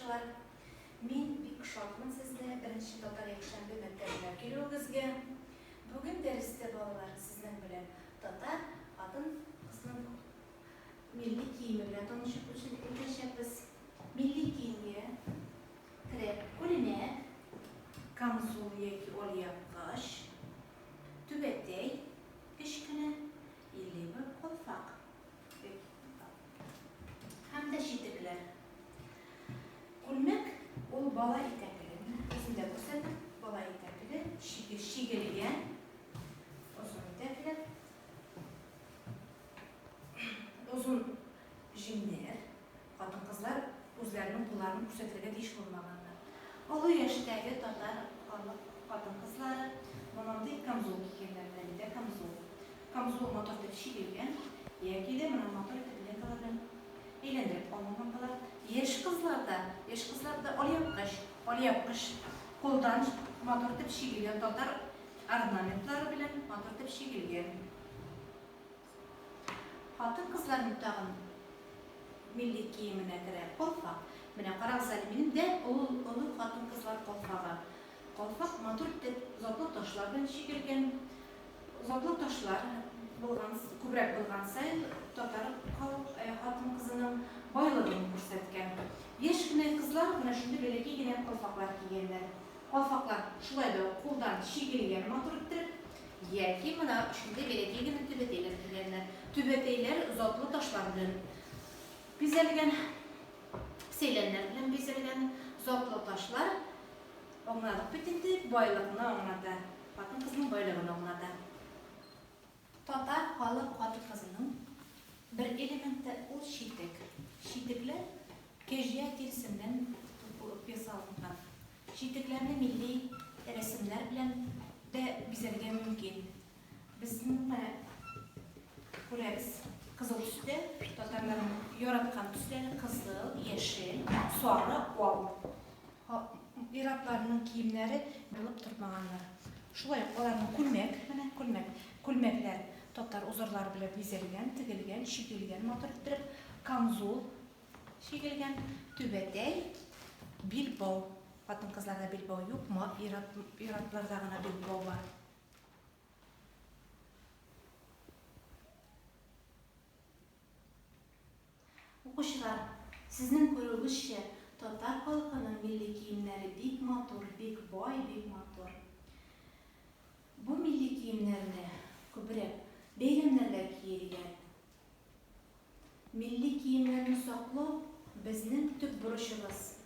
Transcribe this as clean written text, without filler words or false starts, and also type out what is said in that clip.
Укучылар, мен бик шатмын сезне беренче татар якшәмбе мәктәбенә килүегезгә. Бүген дәрестә балалар сезнең белән татар хатын-кызның милли киеме белән танышып үтәчәкбез. Милли киемгә кереп күлмәк, камзул яки алъяпкыч, түбәтәй, кечкенә илле калфак һәм дә читекләр. Күлмәк ул бала итәкле, үзендә күрсәтеп, бала итәкле, шигелгән, озын итәкле, озын җиңнәр. Хатын-кызлар үзләренең кулларын күрсәтергә тиеш булмаганнар. Олы яшьтәге татар хатын-кызлары мондай камзул кигәннәр, әле камзул. Камзул мотор дип шигелгән, яки дә моны мотор итеп калган. Әйләндереп алмаганлар. Яшь кызларда алъяпкыч кулдан мотор итеп шигелгән, татар орнаментлары белән мотор итеп шигелгән. Хатын-кызларның тагын милли киеменә керә калфак. Менә карагыз әле, минем дә олы хатын-кызлар калфагы. Калфак мотор итеп затлы ташлар белән шигелгән. Затлы ташлар күбрәк булган сайын татар хатын-кызының байлыгын күрсәткән. Яшь кенә кызлар менә шундый бәләкәй генә калфаклар кигәннәр. Калфаклар шулай да кулдан шигелгән мотор итеп, яки менә шундый бәләкәй генә түбәтәйләр кигәннәр. Түбәтәйләр затлы ташлар белән бизәлгән, сәйләннәр белән бизәлгән затлы ташлар аңладык бит инде, байлыгын аңлата, хатын-кызның байлыгын аңлата. Татар халык хатын-кызының бер элементы ул читек. Читекләр кәҗә тиресеннән ясалган. Читекләрне милли рәсемнәр белән дә бизәргә мөмкин. Безнең күрәбез, кызыл төстә, татарларның яраткан төсләре кызыл, яшел, сары, ал. Иратларның киемнәре булып тормаганнар. Шулай аларның күлмәкләр татар узырлар белән бизәлгән, тегелгән, шигелгән, мотор итеп, камзул шигелгән, түбәтәй, билбау. Хатын-кызларда билбау юкмы? Иратларда гына билбау бар. Укучылар, сезнең күрүегезчә, татар халкының милли киемнәре бик матур, бик бай, бик матур. Бу милли киемнәрне күбрәк бәйрәмнәрдә киелгән. Милли киемнәрне саклау безнең төп бурычыбыз.